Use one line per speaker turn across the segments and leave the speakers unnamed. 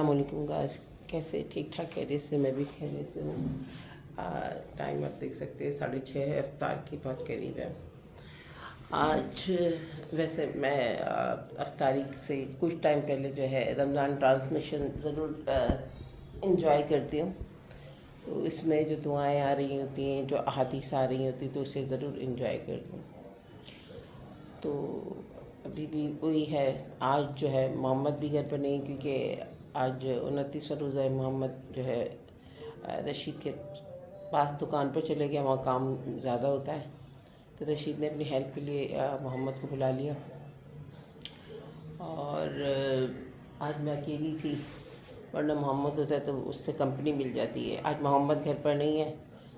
अस्सलाम वालेकुम गाइस, कैसे ठीक ठाक खैरियत से? मैं भी खैरियत से हूँ। टाइम आप देख सकते हैं 6:30 है, इफ्तार की बहुत करीब है। आज वैसे मैं अफ्तारी से कुछ टाइम पहले जो है रमज़ान ट्रांसमिशन ज़रूर इंजॉय करती हूँ। तो इसमें जो दुआएं आ रही होती हैं, जो अहादीस आ रही होती, तो उसे ज़रूर इंजॉय करती हूँ। तो अभी भी वही है। आज जो है मोहम्मद भी घर पर नहीं, क्योंकि आज 29वां रोज़ा है। मोहम्मद जो है रशीद के पास दुकान पर चले गया, वहाँ काम ज़्यादा होता है। तो रशीद ने अपनी हेल्प के लिए मोहम्मद को बुला लिया। और आज मैं अकेली थी, वरना मोहम्मद होता है तो उससे कंपनी मिल जाती है। आज मोहम्मद घर पर नहीं है,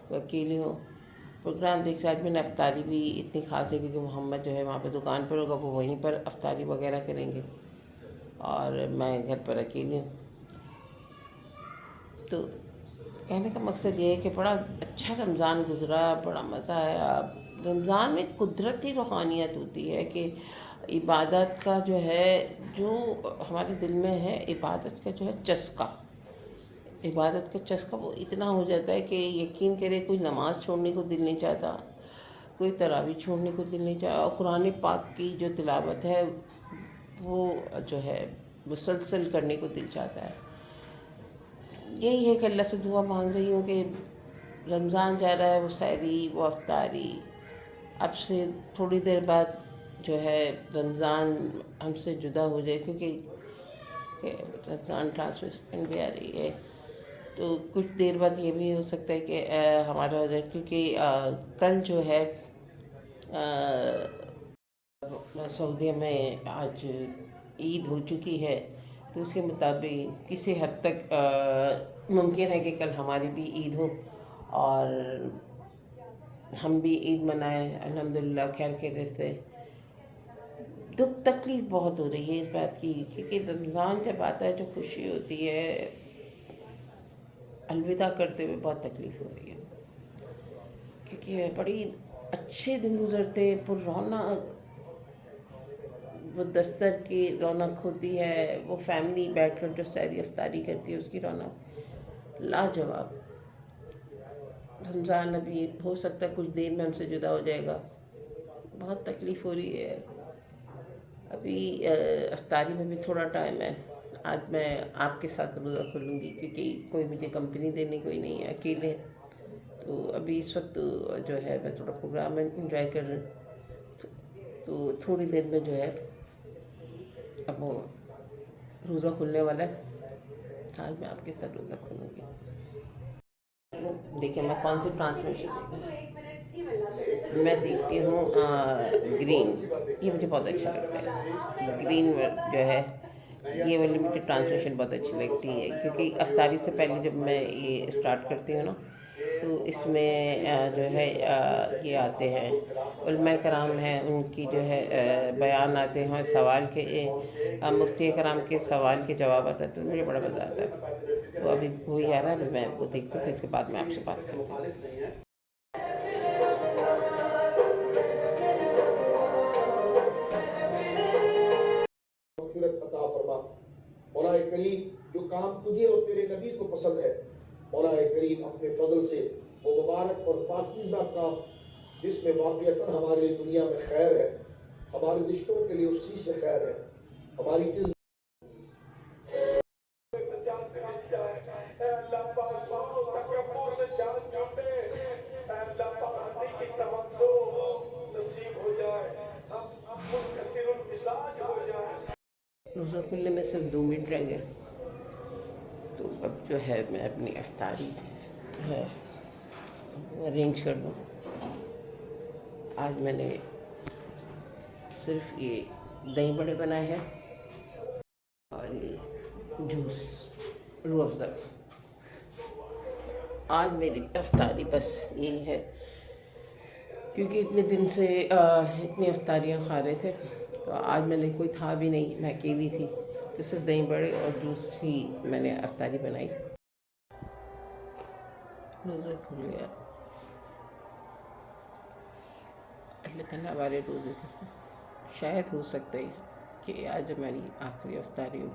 तो अकेली हूँ। प्रोग्राम देख रहा। आज मैंने अफ्तारी भी इतनी खास है क्योंकि मोहम्मद जो है वहाँ पे दुकान पर होगा, वो वहीं पर अफ्तारी वगैरह करेंगे और मैं घर पर अकेली हूँ। तो कहने का मकसद ये है कि बड़ा अच्छा रमज़ान गुज़रा, बड़ा मज़ा आया। रमज़ान में कुदरती रूहानियत होती है कि इबादत का जो है, जो हमारे दिल में है इबादत का जो है चस्का, इबादत का चस्का वो इतना हो जाता है कि यकीन करे कोई नमाज़ छोड़ने को दिल नहीं चाहता, कोई तरावी छोड़ने को दिल नहीं चाहता। और कुरान पाक की जो तिलावत है वो जो है मुसलसल करने को दिल चाहता है। यही है कि अल्लाह से दुआ मांग रही हूँ कि रमज़ान जा रहा है, वो सहरी, वो अफ्तारी, अब से थोड़ी देर बाद जो है रमज़ान हमसे जुदा हो जाए, क्योंकि रमज़ान ट्रांसमिशन भी आ रही है। तो कुछ देर बाद ये भी हो सकता है कि हमारा हो जाए, क्योंकि कल जो है सऊदी में आज ईद हो चुकी है। तो उसके मुताबिक किसी हद तक मुमकिन है कि कल हमारी भी ईद हो और हम भी ईद मनाएं अल्हम्दुलिल्लाह खैर खैरियत से। दुख तकलीफ़ बहुत हो रही है इस बात की, क्योंकि रमज़ान जब आता है जो खुशी होती है, अलविदा करते हुए बहुत तकलीफ़ हो रही है, क्योंकि बड़ी अच्छे दिन गुजरते हैं, पुररौनक, वो दस्तर की रौनक होती है, वो फैमिली बैठकर जो सैरी अफ्तारी करती है उसकी रौनक लाजवाब। रमज़ान अभी हो सकता है कुछ देर में हमसे जुदा हो जाएगा, बहुत तकलीफ़ हो रही है। अभी अफ्तारी में भी थोड़ा टाइम है। आज मैं आपके साथ रोज़ा खोलूँगी, क्योंकि कोई मुझे कंपनी देने कोई नहीं है, अकेले। तो अभी इस वक्त जो है मैं थोड़ा प्रोग्राम इंजॉय कर रही हूँ। तो थोड़ी देर में जो है अब वो रोज़ा खुलने वाला है। आज मैं आपके साथ रोज़ा खोलूँगी। देखिए मैं कौन सी ट्रांसमिशन मैं देखती हूँ, ग्रीन, ये मुझे बहुत अच्छा लगता है। ग्रीन जो है ये वाली मुझे ट्रांसमिशन बहुत अच्छी लगती है, क्योंकि अफ्तारी से पहले जब मैं ये स्टार्ट करती हूँ ना, तो इसमें जो है ये आते हैं उलमा कराम हैं, उनकी जो है बयान आते हैं, सवाल के मुफ्ती कराम के सवाल के जवाब आते हैं, तो मुझे बड़ा मज़ा आता है। तो अभी वही आ रहा है, मैं वो देखती हूँ, फिर इसके बाद मैं आपसे बात करती हूँ।
मग़फ़िरत अता फरमा। मौला करीम, जो काम तुझे और तेरे नबी को पसंद है, मौला करीम अपने फजल से वो मुबारक और पाकीज़ा काम जिसमें वाक़ियतन हमारे दुनिया में खैर है, हमारे रिश्तों के लिए उसी से खैर है, हमारी इज्जत
रोज़ा खुलने में सिर्फ 2 मिनट रह गए। तो अब जो है मैं अपनी अफ्तारी है वो अरेंज कर दूँ। आज मैंने सिर्फ ये दही बड़े बनाए हैं और ये जूस, रूह अफ़ज़ा। आज मेरी अफ्तारी बस यही है, क्योंकि इतने दिन से इतनी अफ्तारियाँ खा रहे थे, तो आज मैंने कोई था भी नहीं, मैं अकेली थी, तो सिर्फ दही बड़े और जूस ही मैंने अफ्तारी बनाई। रोज़ा खुल गया। अल्लाह ताला हमारे रोज़े को शायद हो सकता है कि आज हमारी आखिरी अफ्तारी हो।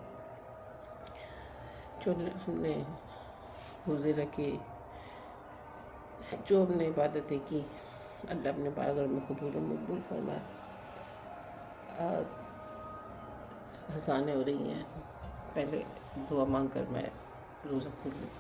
जो हमने रोज़े रखे, जो हमने इबादतें की, अल्लाह अपने बारगाह में कबूल और मकबूल फरमाए। अज़ानें हो रही हैं, पहले दुआ मांग कर मैं रोज़ा खोल लूँ।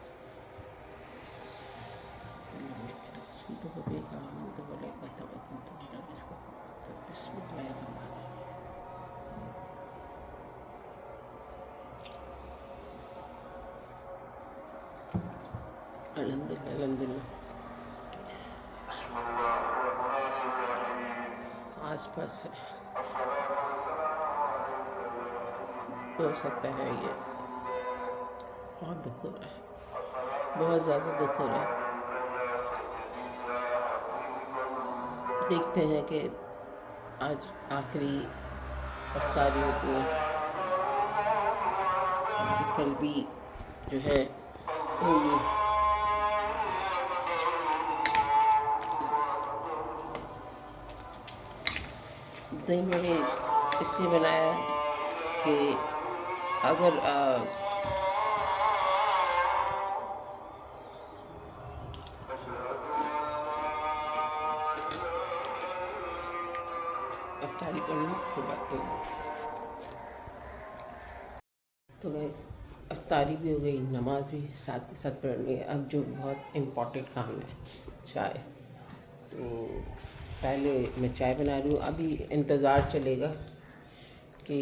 अल्हम्दुलिल्लाह अल्हम्दुलिल्लाह। आस पास है, हो सकता है ये बहुत दुख हो रहा है, बहुत ज़्यादा दुख हो रहा है। देखते हैं कि आज आखिरी अफ्तारी होती है कि कल भी जो है होगी। दही मैंने इससे बनाया कि अगर अफ्तारी कर लूँ फिर बात करूँ। तो गए अफ्तारी भी हो गई, नमाज भी साथ के साथ पढ़ ली। अब जो बहुत इम्पोर्टेंट काम है, चाय। तो पहले मैं चाय बना रही हूँ, अभी इंतज़ार चलेगा कि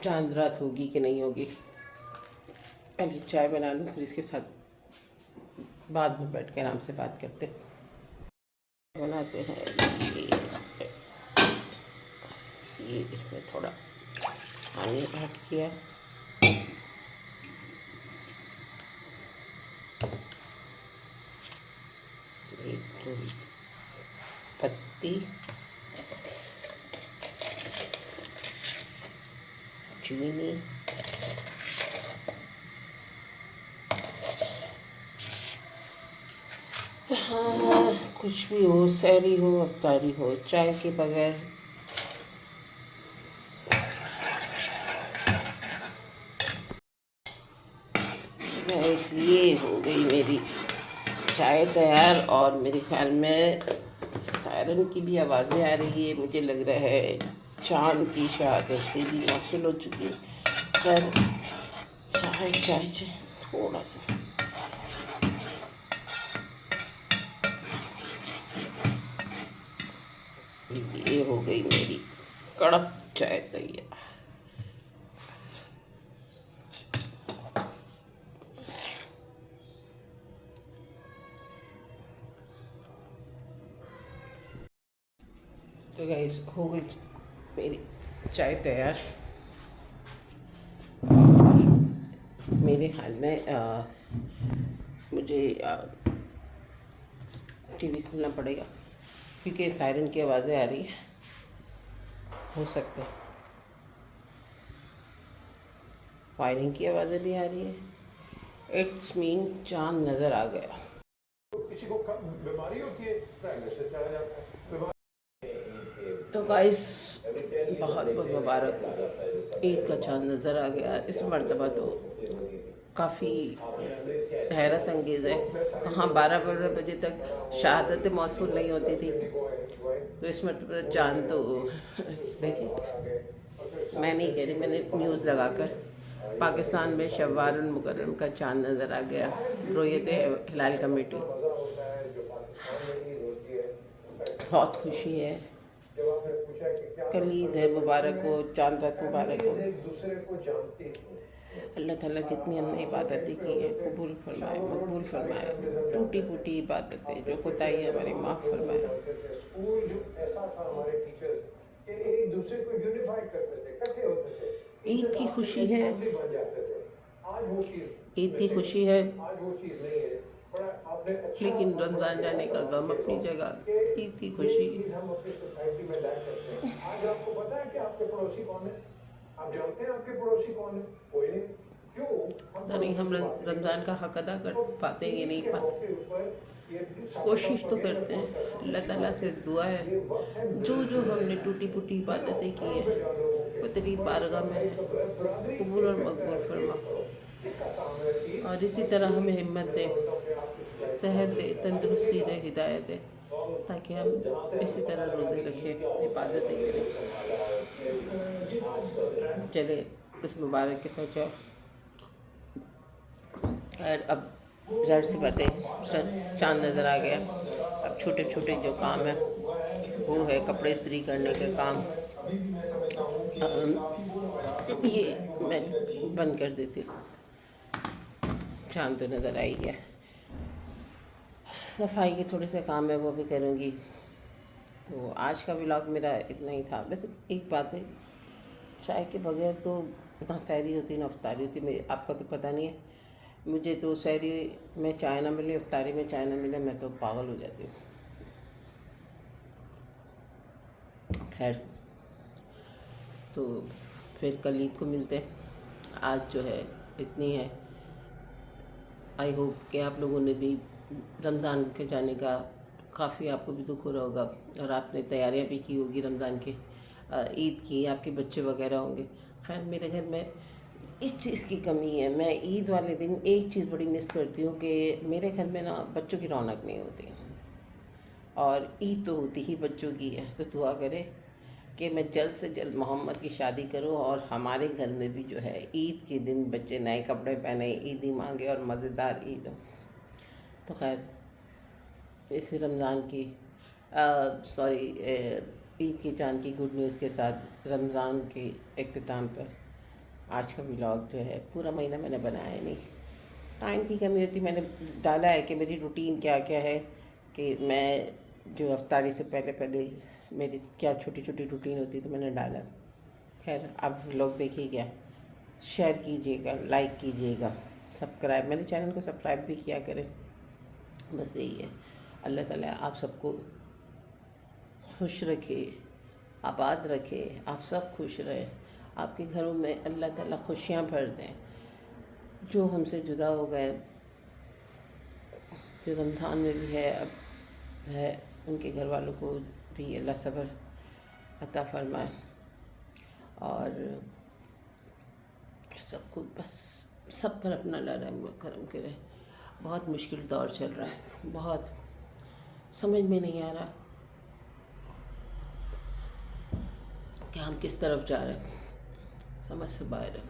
चांद रात होगी कि नहीं होगी। पहले चाय बना लूँ, फिर इसके साथ बाद में बैठ के आराम से बात करते हैं। बनाते हैं ये इसमें थोड़ा पानी ऐड किया, एक थोड़ी पत्ती, चीनी, हाँ कुछ भी हो, सहरी हो अफ्तारी हो, चाय के बगैर इसलिए हो गई मेरी चाय तैयार। और मेरे ख्याल में सायरन की भी आवाज़ें आ रही है, मुझे लग रहा है चाँद की शहादतें भी मौसूल हो चुकी है। खैर चाय चाय चाय थोड़ा सा ये हो गई मेरी कड़क चाय तैयार। तो गाइस हो गई मेरी चाय तैयार। मेरे ख्याल में मुझे टीवी खोलना पड़ेगा क्योंकि सायरन की आवाज़ें आ रही है। हो सकता है फायरिंग की आवाज़ें भी आ रही है। इट्स मीन चांद नज़र आ गया।
किसी को बीमारी होती है प्राइम मिनिस्टर चला जाता है।
तो गाइस बहुत बहुत मुबारक हो, ईद का चाँद नज़र आ गया। इस मरतबा तो काफ़ी हैरत अंगेज़ है, कहाँ 12-12 बजे तक शहादतें मौसूल नहीं होती थी। तो इस मरतबा चाँद तो देखिए, मैं नहीं कह रही, मैंने न्यूज़ लगाकर पाकिस्तान में शव्वाल मुकर्रम का चाँद नज़र आ गया। रोयत हिलाल कमेटी, बहुत खुशी है। कल ईद है, मुबारक हो, चाँद रात मुबारक हो। अल्लाह ताला जितनी हमने इबादतें की हैं कबूल फरमाए, मकबूल फरमाए। टूटी फूटी इबादतें जो कोताही हमारी माफ़ फरमाए। ईद की खुशी है, ईद की खुशी है, लेकिन रमज़ान जाने का गम अपनी जगह। ईद की खुशी
आज आपको पता है कि आपके पड़ोसी कौन है? आप जानते हैं आपके पड़ोसी कौन है? कोई नहीं। क्यों?
पता नहीं हम रमज़ान का हक अदा कर पाते हैं या नहीं पाते। कोशिश तो करते हैं। अल्लाह ताला से दुआ है जो जो हमने टूटी फूटी इबादतें की हैं वो तेरी बारगाह में है, कबूल और मकबूल फरमा। और इसी तरह हमें हिम्मत दे, सेहत दे, तंदुरुस्ती दे, हिदायत दे, ताकि हम इसी तरह रोज़े रखें, इबादतें करें। चले इस मुबारक के साथ खैर, अब ज़ाहिर सी बात है, चाँद नज़र आ गया। अब छोटे छोटे जो काम है वो है कपड़े इस्त्री करने का काम। ये मैं बंद कर देती हूँ, चाँद तो नज़र आ ही गया। सफाई के थोड़े से काम है वो भी करूँगी। तो आज का व्लॉग मेरा इतना ही था। वैसे एक बात है, चाय के बगैर तो ना सैरी होती ना अफ्तारी होती। मेरी आपका तो पता नहीं है, मुझे तो सैरी में चाय ना मिले, अफ्तारी में चाय ना मिले, मैं तो पागल हो जाती हूँ। खैर, तो फिर कल ईद को मिलते हैं। आज जो है इतनी है। आई होप कि आप लोगों ने भी रमज़ान के जाने का काफ़ी आपको भी दुख हो रहा होगा और आपने तैयारियां भी की होगी रमज़ान के, ईद की, आपके बच्चे वगैरह होंगे। खैर, मेरे घर में इस चीज़ की कमी है। मैं ईद वाले दिन एक चीज़ बड़ी मिस करती हूँ कि मेरे घर में ना बच्चों की रौनक नहीं होती, और ईद तो होती ही बच्चों की है। तो दुआ करे कि मैं जल्द से जल्द मोहम्मद की शादी करूं और हमारे घर में भी जो है ईद के दिन बच्चे नए कपड़े पहने, ईदी मांगे और मज़ेदार ईद हो। तो खैर, इस रमज़ान की ईद के चाँद की गुड न्यूज़ के साथ रमज़ान के इख्तिताम पर आज का व्लॉग जो है, पूरा महीना मैंने बनाया नहीं, टाइम की कमी होती। मैंने डाला है कि मेरी रूटीन क्या क्या है, कि मैं जो अफ्तारी से पहले पहले मेरी क्या छोटी छोटी रूटीन होती, तो मैंने डाला। खैर, आप व्लॉग देखिए, क्या शेयर कीजिएगा, लाइक कीजिएगा, सब्सक्राइब, मेरे चैनल को सब्सक्राइब भी किया करें। बस यही है। अल्लाह ताला आप सबको खुश रखे, आबाद रखे, आप सब खुश रहें, आपके घरों में अल्लाह ताला खुशियाँ भर दें। जो हमसे जुदा हो गए, जो रमज़ान में भी है, अब है, उनके घर वालों को भी अल्लाह सब्र अता फरमाए, और सबको बस सब पर अपना रहम करम करे। बहुत मुश्किल दौर चल रहा है, बहुत समझ में नहीं आ रहा कि हम किस तरफ जा रहे हैं, समझ से बाहर है।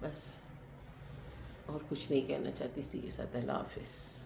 बस और कुछ नहीं कहना चाहती। इसी के साथ अल्लाह हाफिज़।